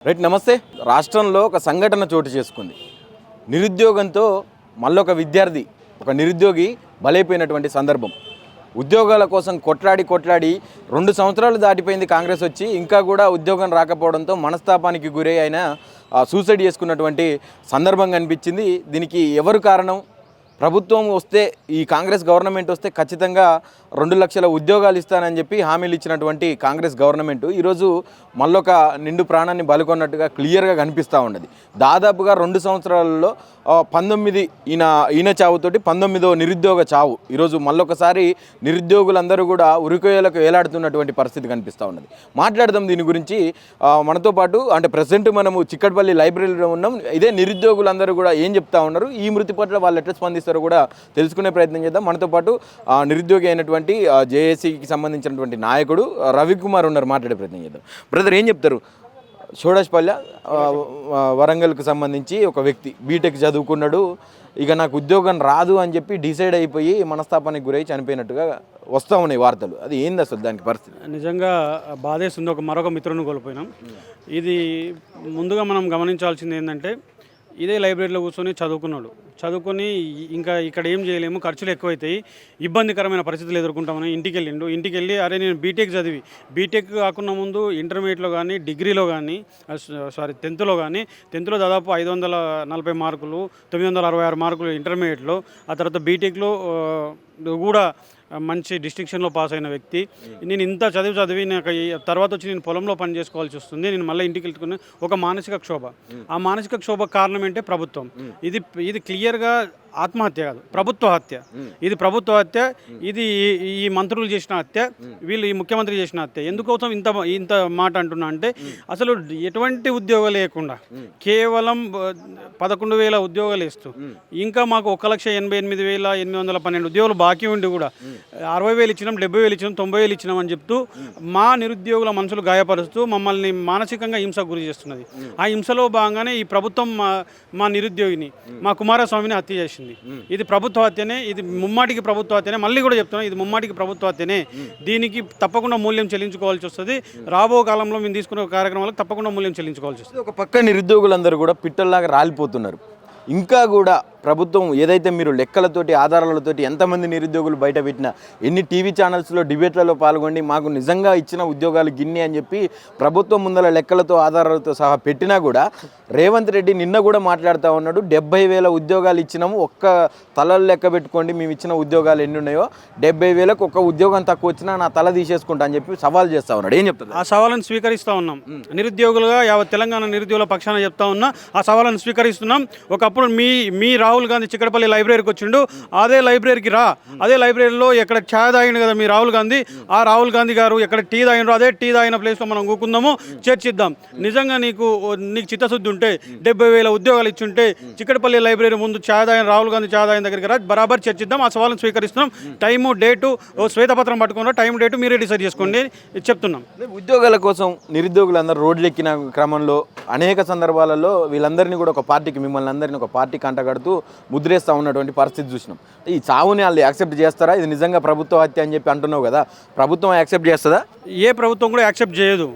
Right నమస్తే. రాష్ట్రంలో ఒక సంఘటన చోటు చేసుకుంది. నిరుద్యోగంతో మళ్ళొక విద్యార్థి, ఒక నిరుద్యోగి బలైపోయినటువంటి సందర్భం. ఉద్యోగాల కోసం కొట్లాడి 2 సంవత్సరాలు దాటిపోయింది కాంగ్రెస్ వచ్చి, ఇంకా కూడా ఉద్యోగం రాకపోవడంతో మనస్తాపానికి గురై ఆయన సూసైడ్ చేసుకున్నటువంటి సందర్భం కనిపించింది. దీనికి ఎవరు కారణం? ప్రభుత్వం వస్తే, ఈ కాంగ్రెస్ గవర్నమెంట్ వస్తే ఖచ్చితంగా 2 లక్షల ఉద్యోగాలు ఇస్తానని చెప్పి హామీలు ఇచ్చినటువంటి కాంగ్రెస్ గవర్నమెంట్ ఈరోజు మళ్ళొక నిండు ప్రాణాన్ని బలికొన్నట్టుగా క్లియర్గా కనిపిస్తూ ఉన్నది. దాదాపుగా 2 సంవత్సరాలలో 19 ఈయన చావుతోటి 19వ నిరుద్యోగ చావు. ఈరోజు మళ్ళొకసారి నిరుద్యోగులందరూ కూడా ఉరికొయ్యలకు వేలాడుతున్నటువంటి పరిస్థితి కనిపిస్తూ ఉన్నది. మాట్లాడదాం దీని గురించి. మనతో పాటు అంటే ప్రజెంట్ మనము చిక్కడపల్లి లైబ్రరీలో ఉన్నాం. ఇదే నిరుద్యోగులందరూ కూడా ఏం చెప్తా ఉన్నారు, ఈ మృతి పట్ల వాళ్ళు ఎట్లా స్పందిస్తారు కూడా తెలుసుకునే ప్రయత్నం చేద్దాం. మనతో పాటు నిరుద్యోగి అయినటువంటి జేఏసీకి సంబంధించినటువంటి నాయకుడు రవికుమార్ ఉన్నారు, మాట్లాడే ప్రయత్నం చేద్దాం. బ్రదర్ ఏం చెప్తారు? షోడష్పల్లి వరంగల్కి సంబంధించి ఒక వ్యక్తి బీటెక్ చదువుకున్నాడు, ఇక నాకు ఉద్యోగం రాదు అని చెప్పి డిసైడ్ అయిపోయి మనస్తాపానికి గురై చనిపోయినట్టుగా వస్తూ ఉన్నాయి వార్తలు. అది ఏంది అసలు దానికి పరిస్థితి? నిజంగా బాధేస్తుంది. మరొక మిత్రుని కోల్పోయినాం. ఇది ముందుగా మనం గమనించాల్సింది ఏంటంటే, ఇదే లైబ్రరీలో కూర్చొని చదువుకొని ఇంకా ఇక్కడ ఏం చేయలేము, ఖర్చులు ఎక్కువైతాయి, ఇబ్బందికరమైన పరిస్థితులు ఎదుర్కొంటామని ఇంటికి వెళ్ళి అరే నేను బీటెక్ చదివి, బీటెక్ కాకుండా ముందు ఇంటర్మీడియట్లో కానీ డిగ్రీలో కానీ 10థ్లో దాదాపు 540 మార్కులు, 966 మార్కులు ఇంటర్మీడియట్లో, ఆ తర్వాత బీటెక్లో కూడా మంచి డిస్టింక్షన్లో పాస్ అయిన వ్యక్తి. నేను ఇంత చదివి నాకు తర్వాత వచ్చి నేను పొలంలో పని చేసుకోవాల్సి వస్తుంది, నేను మళ్ళీ ఇంటికి వెళ్తుకుని ఒక మానసిక క్షోభ. ఆ మానసిక క్షోభ కారణం ఏంటంటే ప్రభుత్వం. ఇది క్లియర్గా ఆత్మహత్య కాదు, ప్రభుత్వ హత్య. ఇది ప్రభుత్వ హత్య. ఇది ఈ మంత్రులు చేసిన హత్య, వీళ్ళు ఈ ముఖ్యమంత్రి చేసిన హత్య. ఎందుకోసం ఇంత మాట అంటున్నా అంటే, అసలు ఎటువంటి ఉద్యోగాలు లేకుండా కేవలం 11,000 ఉద్యోగాలు ఇస్తూ, ఇంకా మాకు 1,88,812 ఉద్యోగాలు బాకీ ఉండి కూడా 60,000 ఇచ్చినాం, 70,000 ఇచ్చినాం, 90,000 ఇచ్చినాం అని చెప్తూ మా నిరుద్యోగుల మనసులు గాయపరుస్తూ మమ్మల్ని మానసికంగా హింసకు గురి చేస్తున్నది. ఆ హింసలో భాగంగానే ఈ ప్రభుత్వం మా నిరుద్యోగిని, మా కుమారస్వామిని హత్య చేసింది. ఇది ప్రభుత్వ హత్యనే, ఇది ముమ్మాటికి ప్రభుత్వ హత్యనే. మళ్ళీ కూడా చెప్తున్నాం, ఇది ముమ్మాటికి ప్రభుత్వ హత్యనే. దీనికి తప్పకుండా మూల్యం చెల్లించుకోవాల్సి వస్తుంది. రాబో కాలంలో మేము తీసుకునే కార్యక్రమాలకు తప్పకుండా మూల్యం చెల్లించుకోవాల్సి వస్తుంది. ఒక పక్క నిరుద్యోగులందరూ కూడా పిట్టల్లాగా రాలిపోతున్నారు. ఇంకా కూడా ప్రభుత్వం ఏదైతే మీరు లెక్కలతోటి ఆధారాలతోటి ఎంతమంది నిరుద్యోగులు బయట పెట్టినా, ఎన్ని టీవీ ఛానల్స్లో డిబేట్లలో పాల్గొని మాకు నిజంగా ఇచ్చిన ఉద్యోగాలు గిన్ని అని చెప్పి ప్రభుత్వం ముందర లెక్కలతో ఆధారాలతో సహా పెట్టినా కూడా రేవంత్ రెడ్డి నిన్న కూడా మాట్లాడుతూ ఉన్నాడు, 70,000 ఉద్యోగాలు ఇచ్చినాము, ఒక్క తలలు లెక్క పెట్టుకోండి మేము ఇచ్చిన ఉద్యోగాలు ఎన్ని ఉన్నాయో, 70,000కు ఒక్క ఉద్యోగం తక్కువ వచ్చినా నా తల తీసేసుకుంటా అని చెప్పి సవాల్ చేస్తూ ఉన్నాడు. ఏం చెప్తారు? ఆ సవాళ్ళను స్వీకరిస్తూ ఉన్నాం. నిరుద్యోగులుగా యావత్ తెలంగాణ నిరుద్యోగుల పక్షాన చెప్తా ఉన్నా, ఆ సవాళ్ళను స్వీకరిస్తున్నాం. ఒకప్పుడు మీ రాహుల్ గాంధీ చిక్కడపల్లి లైబ్రరీకి వచ్చిండు, అదే లైబ్రరీకి రా, అదే లైబ్రరీలో ఎక్కడ ఛాయ్ తాగిండు కదా మీ రాహుల్ గాంధీ, ఆ రాహుల్ గాంధీ గారు ఎక్కడ టీ తాగినరు, అదే టీ తాగిన ప్లేస్లో మనం కూకుందాము, చర్చిద్దాం. నిజంగా నీకు చిత్తశుద్ధి ఉంటే 70,000 ఉద్యోగాలు ఇచ్చుంటే చిక్కడపల్లి లైబ్రరీ ముందు ఛాయ్ తాగిన రాహుల్ గాంధీ ఛాయ్ తాగిన దగ్గరికి రా, బరాబర్ చర్చిద్దాం. ఆ సవాళ్ళను స్వీకరిస్తున్నాం. టైము డేటు శ్వేతపత్రం పట్టుకున్నా, టైం డేటు మీరే డిసైడ్ చేసుకోండి చెప్తున్నాం. ఉద్యోగాల కోసం నిరుద్యోగులందరూ రోడ్లెక్కిన క్రమంలో అనేక సందర్భాలలో వీళ్ళందరినీ కూడా ఒక పార్టీకి, మిమ్మల్ని అందరినీ ఒక పార్టీకి అంటగడుతూ ముద్రేస్తూ ఉన్నటువంటి పరిస్థితి చూసినాం. ఈ చావుని వాళ్ళు యాక్సెప్ట్ చేస్తారా? ఇది నిజంగా ప్రభుత్వ హత్య అని చెప్పి అంటున్నావు కదా, ప్రభుత్వం యాక్సెప్ట్ చేస్తుందా? ఏ ప్రభుత్వం కూడా యాక్సెప్ట్ చేయదు.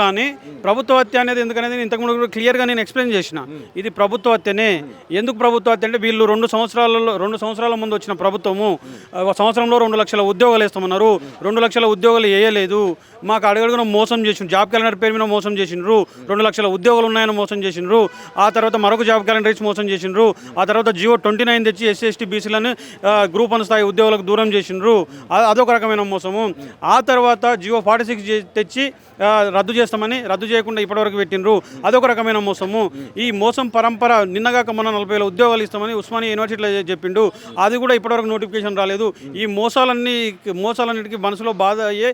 కానీ ప్రభుత్వ హత్య అనేది ఎందుకనేది ఇంతకుముందు కూడా క్లియర్గా నేను ఎక్స్ప్లెయిన్ చేసిన. ఇది ప్రభుత్వ హత్యనే. ఎందుకు ప్రభుత్వ హత్య అంటే, వీళ్ళు 2 సంవత్సరాల ముందు వచ్చిన ప్రభుత్వము సంవత్సరంలో 2 లక్షల ఉద్యోగాలు వేస్తామన్నారు. 2 లక్షల ఉద్యోగాలు వేయలేదు. మాకు అడుగడుగున మోసం చేసిండ్రు. జాబ్ క్యాలెండర్ పేరు మీద మోసం చేసిండ్రు. 2 లక్షల ఉద్యోగాలు ఉన్నాయని మోసం చేసిండ్రు. ఆ తర్వాత మరొక జాబ్ క్యాలెండర్ ఇచ్చి మోసం చేసిండ్రు. ఆ తర్వాత జియో 29 తెచ్చి SC/ST బీసీలను గ్రూప్ 1 స్థాయి ఉద్యోగులకు దూరం చేసిండ్రు. అదొక రకమైన మోసము. ఆ తర్వాత జియో 46 తెచ్చి రద్దు చేయకుండా ఇప్పటివరకు పెట్టినరు. అదొక రకమైన మోసము. ఈ మోసం పరంపర నిన్నగాక మన 40,000 ఉద్యోగాలు ఇస్తామని ఉస్మానియా యూనివర్సిటీలో చెప్పిండు. అది కూడా ఇప్పటివరకు నోటిఫికేషన్ రాలేదు. ఈ మోసాలన్నిటికీ మనసులో బాధ అయ్యే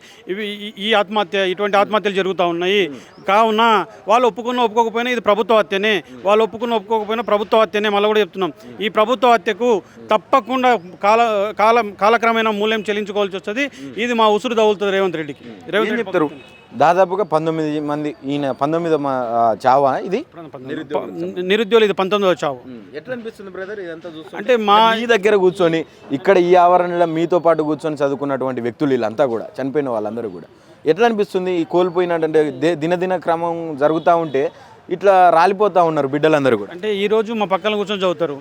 ఇటువంటి ఆత్మహత్యలు జరుగుతూ ఉన్నాయి. కావున వాళ్ళు ఒప్పుకోకపోయినా ఇది ప్రభుత్వ హత్యనే. వాళ్ళు ఒప్పుకోకపోయినా ప్రభుత్వ హత్యనే. మళ్ళీ కూడా చెప్తున్నాం, ఈ ప్రభుత్వ హత్యకు తప్పకుండా కాలక్రమేణా మూల్యం చెల్లించుకోవాల్సి వస్తుంది. ఇది మా ఉసురు తగులుతుంది రేవంత్ రెడ్డికి. రేవంత్ చెప్తారు దాదాపుగా 19 మంది, ఈయన 19వ చావా? ఇది నిరుద్యోగులు, ఇది 19వ చావు. ఎట్లా అనిపిస్తుంది బ్రదర్ ఇదంతా చూస్తే? అంటే మీ దగ్గర కూర్చొని ఇక్కడ ఈ ఆవరణలో మీతో పాటు కూర్చొని చదువుకున్నటువంటి వ్యక్తులు వీళ్ళంతా కూడా, చనిపోయిన వాళ్ళందరూ కూడా ఎట్లా అనిపిస్తుంది ఈ కోల్పోయినట్టు దినదిన క్రమం జరుగుతూ ఉంటే ఇట్లా రాలిపోతూ ఉన్నారు బిడ్డలందరూ కూడా? అంటే ఈరోజు మా పక్కన కూర్చొని చదువుతారు,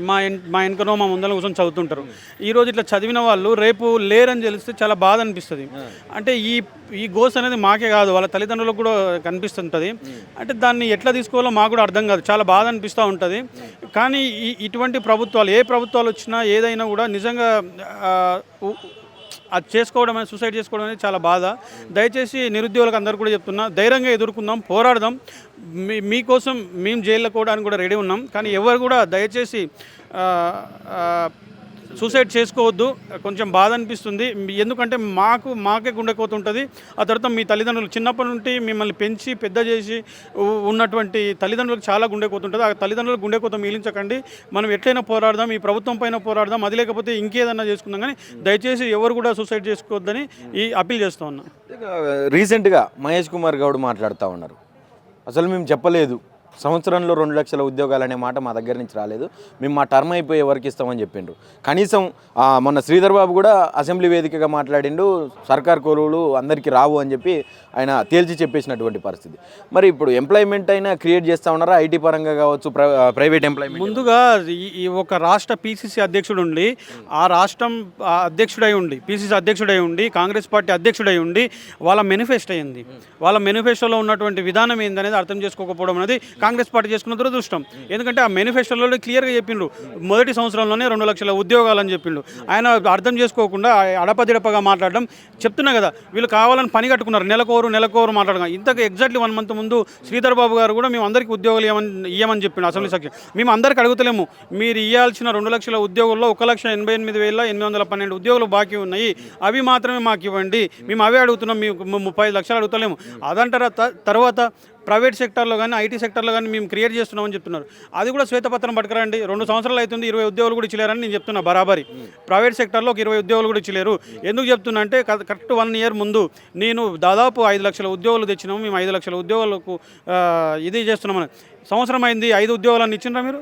మా వెనకనో మా ముందర కూర్చొని చదువుతుంటారు. ఈరోజు ఇట్లా చదివిన వాళ్ళు రేపు లేరని తెలిస్తే చాలా బాధ అనిపిస్తుంది. అంటే ఈ గోస్ అనేది మాకే కాదు, వాళ్ళ తల్లిదండ్రులకు కూడా కనిపిస్తుంటుంది. అంటే దాన్ని ఎట్లా తీసుకోవాలో మాకు కూడా అర్థం కాదు, చాలా బాధ అనిపిస్తూ ఉంటుంది. కానీ ఇటువంటి ప్రభుత్వాలు, ఏ ప్రభుత్వాలు వచ్చినా ఏదైనా కూడా నిజంగా అది చేసుకోవడం అనేది, సూసైడ్ చేసుకోవడం అనేది చాలా బాధ. దయచేసి నిరుద్యోగులకు అందరూ కూడా చెప్తున్నా, ధైర్యంగా ఎదుర్కొందాం, పోరాడదాం. మీకోసం మేము జైల్లో పోవడానికి కూడా రెడీ ఉన్నాం. కానీ ఎవరు కూడా దయచేసి సూసైడ్ చేసుకోవద్దు. కొంచెం బాధ అనిపిస్తుంది, ఎందుకంటే మాకే గుండెకోత ఉంటుంది. ఆ తర్వాత మీ తల్లిదండ్రులు చిన్నప్పటి నుండి మిమ్మల్ని పెంచి పెద్ద చేసి ఉన్నటువంటి తల్లిదండ్రులకు చాలా గుండెకోత ఉంటుంది. ఆ తల్లిదండ్రులకు గుండెకోత మిగిలించకండి. మనం ఎట్లయినా పోరాడదాం, ఈ ప్రభుత్వం పైన పోరాడదాం. అది లేకపోతే ఇంకేదన్నా చేసుకుందాం. కానీ దయచేసి ఎవరు కూడా సూసైడ్ చేసుకోవద్దని అప్పీల్ చేస్తూ ఉన్నా. రీసెంట్గా మహేష్ కుమార్ గౌడ్ మాట్లాడుతూ ఉన్నారు, అసలు మేము చెప్పలేదు, సంవత్సరంలో 2 లక్షల ఉద్యోగాలు అనే మాట మా దగ్గర నుంచి రాలేదు, మేము మా టర్మ్ అయిపోయే వరకు ఇస్తామని చెప్పిండ్రు. కనీసం మొన్న శ్రీధర్ బాబు కూడా అసెంబ్లీ వేదికగా మాట్లాడిండు, సర్కార్ కొలువులు అందరికీ రావు అని చెప్పి ఆయన తేల్చి చెప్పేసినటువంటి పరిస్థితి. మరి ఇప్పుడు ఎంప్లాయ్మెంట్ అయినా క్రియేట్ చేస్తూ ఉన్నారా, ఐటీ పరంగా కావచ్చు, ప్రైవేట్ ఎంప్లాయ్మెంట్? ముందుగా ఈ ఒక రాష్ట్ర పీసీసీ అధ్యక్షుడు ఉండి, ఆ రాష్ట్రం అధ్యక్షుడై ఉండి, పీసీసీ అధ్యక్షుడై ఉండి, కాంగ్రెస్ పార్టీ అధ్యక్షుడై ఉండి వాళ్ళ మేనిఫెస్టో అయింది, వాళ్ళ మేనిఫెస్టోలో ఉన్నటువంటి విధానం ఏందనేది అర్థం చేసుకోకపోవడం అనేది కాంగ్రెస్ పార్టీ చేసుకున్న దురదృష్టం. ఎందుకంటే ఆ మేనిఫెస్టోలో క్లియర్గా చెప్పిండ్రు, మొదటి సంవత్సరంలోనే 2 లక్షల ఉద్యోగాలని చెప్పిండు. ఆయన అర్థం చేసుకోకుండా అడపదిడపగా మాట్లాడడం. చెప్తున్నా కదా, వీళ్ళు కావాలని పని కట్టుకున్నారు, నెలకోరు మాట్లాడగా. ఇంతకు ఎగ్జాక్ట్లీ 1 మంత్ ముందు శ్రీధర్ బాబు గారు కూడా మేము అందరికీ ఉద్యోగాలు ఇవ్వమని చెప్పిండు అసెంబ్లీ సెక్షన్. మేము అందరికీ అడుగుతలేము, మీరు ఇవ్వాల్సిన 2 లక్షల ఉద్యోగుల్లో 1,88,912 ఉద్యోగులు బాకీ ఉన్నాయి, అవి మాత్రమే మాకు ఇవ్వండి, మేము అవే అడుగుతున్నాం, మేము 35 లక్షలు అడుగుతలేము. అదంటారా? తర్వాత ప్రైవేట్ సెక్టర్లో కానీ ఐటీ సెక్టర్లో కానీ మేము క్రియేట్ చేస్తున్నామని చెప్తున్నారు. అది కూడా శ్వేతపత్రం పట్టుకురండి. 2 సంవత్సరాలు అవుతుంది, 20 ఉద్యోగులు కూడా ఇచ్చలేరని నేను చెప్తున్నా. బరాబరి ప్రైవేట్ సెక్టర్లో 20 ఉద్యోగులు కూడా ఇచ్చలేరు. ఎందుకు చెప్తున్నా అంటే, కరెక్ట్ 1 ఇయర్ ముందు నేను దాదాపు 5 లక్షల ఉద్యోగులు తెచ్చినాము, మేము 5 లక్షల ఉద్యోగులకు ఇది చేస్తున్నామని. సంవత్సరం అయింది, 5 ఉద్యోగాలను ఇచ్చిండ్రా? మీరు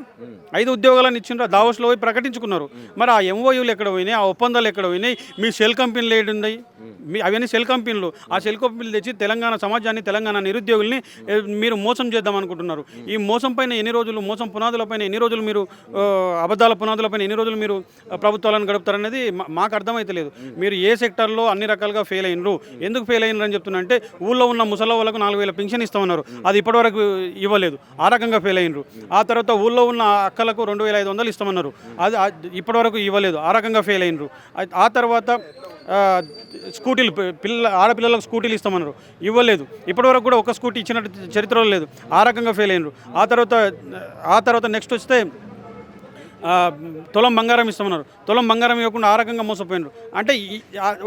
5 ఉద్యోగాలను ఇచ్చిండ్రా? దావోస్లో పోయి ప్రకటించుకున్నారు. మరి ఆ ఎంఓయూలు ఎక్కడ పోయినాయి, ఆ ఒప్పందాలు ఎక్కడ పోయినాయి? మీ సెల్ కంపెనీలు ఏడున్నాయి? అవన్నీ సెల్ కంపెనీలు. ఆ సెల్ కంపెనీలు తెచ్చి తెలంగాణ సమాజాన్ని, తెలంగాణ నిరుద్యోగుల్ని మీరు మోసం చేద్దాం అనుకుంటున్నారు. ఈ మోసం పైన ఎన్ని రోజులు, మోసం పునాదులపైన ఎన్ని రోజులు మీరు, అబద్ధాల పునాదులపైన ఎన్ని రోజులు మీరు ప్రభుత్వాలను గడుపుతారనేది మాకు అర్థమైతలేదు. మీరు ఏ సెక్టర్లో అన్ని రకాలుగా ఫెయిల్ అయినరు, ఎందుకు ఫెయిల్ అయినరు అని చెప్తున్నా అంటే, ఊళ్ళో ఉన్న ముసలి వాళ్ళకు 4,000 పెన్షన్ ఇస్తామన్నారు, అది ఇప్పటివరకు ఇవ్వలేదు, ఆ రకంగా ఫెయిల్ అయినరు. ఆ తర్వాత ఊళ్ళో ఉన్న అక్కలకు 2,500 ఇస్తామన్నారు, అది ఇప్పటివరకు ఇవ్వలేదు, ఆ రకంగా ఫెయిల్ అయినరు. ఆ తర్వాత స్కూటీలు, ఆడపిల్లలకు స్కూటీలు ఇస్తామన్నారు, ఇవ్వలేదు, ఇప్పటివరకు కూడా ఒక స్కూటీ ఇచ్చినట్టు చరిత్రలో లేదు, ఆ రకంగా ఫెయిల్ అయినరు. ఆ తర్వాత నెక్స్ట్ వస్తే తులం బంగారం ఇస్తామన్నారు, తులం బంగారం ఇవ్వకుండా ఆ రకంగా మోసపోయినారు. అంటే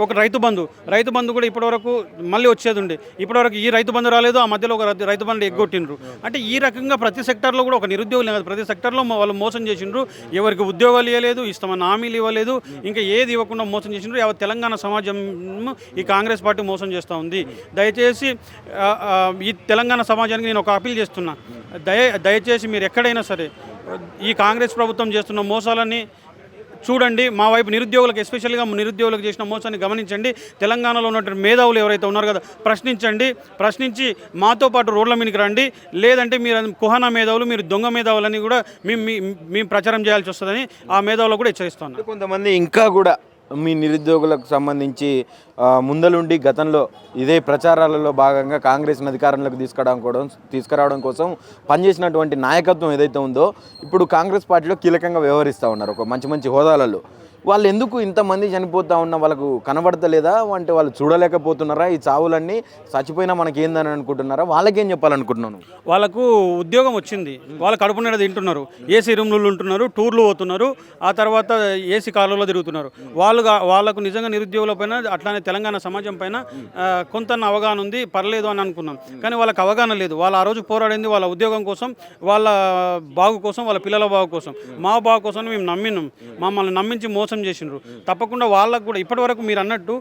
ఒక రైతు బంధు కూడా ఇప్పటివరకు మళ్ళీ వచ్చేది ఉండే, ఇప్పటివరకు ఈ రైతు బంధు రాలేదు, ఆ మధ్యలో ఒక రైతు బంధు ఎగ్గొట్టిండ్రు. అంటే ఈ రకంగా ప్రతి సెక్టర్లో కూడా, ఒక నిరుద్యోగులు కాదు, ప్రతి సెక్టర్లో వాళ్ళు మోసం చేసిండ్రు. ఎవరికి ఉద్యోగాలు ఇవ్వలేదు, ఇస్తామన్న హామీలు ఇవ్వలేదు, ఇంకా ఏది ఇవ్వకుండా మోసం చేసిండ్రు. తెలంగాణ సమాజం ఈ కాంగ్రెస్ పార్టీ మోసం చేస్తూ ఉంది. దయచేసి ఈ తెలంగాణ సమాజానికి నేను ఒక అప్పీల్ చేస్తున్నా, దయచేసి మీరు ఎక్కడైనా సరే ఈ కాంగ్రెస్ ప్రభుత్వం చేస్తున్న మోసాలని చూడండి. మా వైపు నిరుద్యోగులకు, ఎస్పెషల్గా నిరుద్యోగులకు చేసిన మోసాన్ని గమనించండి. తెలంగాణలో ఉన్నటువంటి మేధావులు ఎవరైతే ఉన్నారో కదా, ప్రశ్నించి మాతో పాటు రోడ్ల మీదకి రండి. లేదంటే మీరు కుహనా మేధావులు, మీరు దొంగ మేధావులని కూడా మేము ప్రచారం చేయాల్సి వస్తుందని ఆ మేధావులు కూడా హెచ్చరిస్తున్నాం. కొంతమంది ఇంకా కూడా మీ నిరుద్యోగులకు సంబంధించి ముందలుండి గతంలో ఇదే ప్రచారాలలో భాగంగా కాంగ్రెస్ని అధికారంలోకి తీసుకురావడం కోసం పనిచేసినటువంటి నాయకత్వం ఏదైతే ఉందో, ఇప్పుడు కాంగ్రెస్ పార్టీలో కీలకంగా వ్యవహరిస్తూ ఉన్నారు ఒక మంచి హోదాలలో. వాళ్ళు ఎందుకు ఇంతమంది చనిపోతూ ఉన్నా వాళ్ళకు కనబడతలేదా? అంటే వాళ్ళు చూడలేకపోతున్నారా? ఈ చావులన్నీ చచ్చిపోయినా మనకి ఏందని అనుకుంటున్నారా? వాళ్ళకేం చెప్పాలనుకుంటున్నాను? వాళ్ళకు ఉద్యోగం వచ్చింది, వాళ్ళు కడుపు నిండా తింటున్నారు, ఏసీ రూమ్లు ఉంటున్నారు, టూర్లు పోతున్నారు, ఆ తర్వాత ఏసీ కార్లలో తిరుగుతున్నారు. వాళ్ళకు నిజంగా నిరుద్యోగుల పైన, అట్లానే తెలంగాణ సమాజం పైన కొంత అవగాహన ఉంది, పర్లేదు అని అనుకున్నాం. కానీ వాళ్ళకి అవగాహన లేదు. వాళ్ళు ఆ రోజు పోరాడింది వాళ్ళ ఉద్యోగం కోసం, వాళ్ళ బాగు కోసం, వాళ్ళ పిల్లల బాగు కోసం, మా బాగు కోసం మేము నమ్మినాం. మమ్మల్ని నమ్మించి మోసం చేసిండ్రు. తప్పకుండా వాళ్ళకు కూడా ఇప్పటివరకు మీరు అన్నట్టు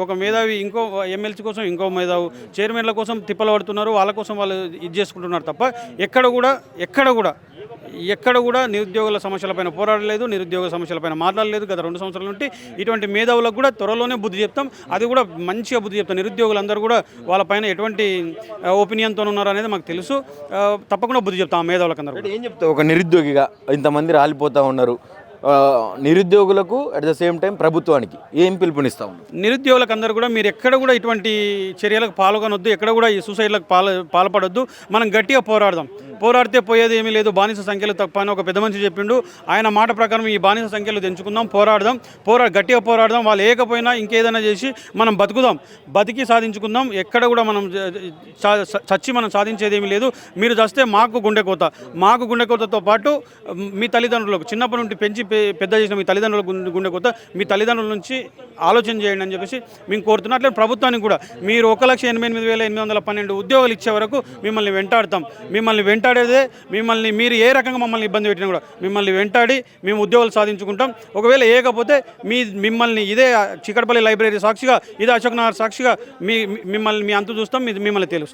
ఒక మేధావి ఇంకో ఎమ్మెల్సీ కోసం, ఇంకో మేధావి చైర్మన్ల కోసం తిప్పలు పడుతున్నారు, వాళ్ళ కోసం వాళ్ళు ఇది చేసుకుంటున్నారు తప్ప ఎక్కడ కూడా ఎక్కడ కూడా నిరుద్యోగుల సమస్యలపైన పోరాడలేదు, నిరుద్యోగ సమస్యలపైన మాట్లాడలేదు. గత 2 సంవత్సరాల నుండి ఇటువంటి మేధావులకు కూడా త్వరలోనే బుద్ధి చెప్తాం. అది కూడా మంచిగా బుద్ధి చెప్తాం. నిరుద్యోగులందరూ కూడా వాళ్ళపైన ఎటువంటి ఒపీనియన్తో ఉన్నారు అనేది మాకు తెలుసు. తప్పకుండా బుద్ధి చెప్తాం ఆ మేధావులకు అందరూ. అంటే ఏం చెప్తావు ఒక నిరుద్యోగిగా? ఇంతమంది రాలిపోతూ ఉన్నారు, నిరుద్యోగులకు అట్ ద సేమ్ టైం ప్రభుత్వానికి ఏం పిలుపునిస్తా ఉన్నారు? నిరుద్యోగులకు అందరూ కూడా మీరు ఎక్కడ కూడా ఇటువంటి చర్యలకు పాల్గొనొద్దు, ఎక్కడ కూడా ఈ సూసైడ్లకు పాల్పడొద్దు. మనం గట్టిగా పోరాడదాం. పోరాడితే పోయేది ఏమీ లేదు. బానిస సంఖ్యలు తప్ప అని ఒక పెద్ద మనిషి చెప్పిండు. ఆయన మాట ప్రకారం ఈ బానిస సంఖ్యలు తెంచుకుందాం, పోరాడదాం, గట్టిగా పోరాడదాం. వాళ్ళు ఏకపోయినా ఇంకేదైనా చేసి మనం బతుకుదాం, బతికి సాధించుకుందాం. ఎక్కడ కూడా మనం చచ్చి మనం సాధించేది ఏమీ లేదు. మీరు చస్తే మాకు గుండెకోతతో పాటు మీ తల్లిదండ్రులకు చిన్నప్పటి నుండి పెంచి పెద్ద చేసిన మీ తల్లిదండ్రులకు గుండెకోత, మీ తల్లిదండ్రుల నుంచి ఆలోచన చేయండి అని చెప్పేసి మేము కోరుతున్నాం. అట్లే ప్రభుత్వానికి కూడా మీరు 1,88,812 ఉద్యోగాలు ఇచ్చే వరకు మిమ్మల్ని వెంటాడతాం. వెంటాడేదే మీరు ఏ రకంగా మమ్మల్ని ఇబ్బంది పెట్టినా కూడా మిమ్మల్ని వెంటాడి మేము ఉద్యోగాలు సాధించుకుంటాం. ఒకవేళ ఏకపోతే మిమ్మల్ని ఇదే చికటపల్లి లైబ్రరీ సాక్షిగా, ఇదే అశోక్ నగర్ సాక్షిగా మిమ్మల్ని మీ అంతు చూస్తాం, మిమ్మల్ని తేలుస్తాం.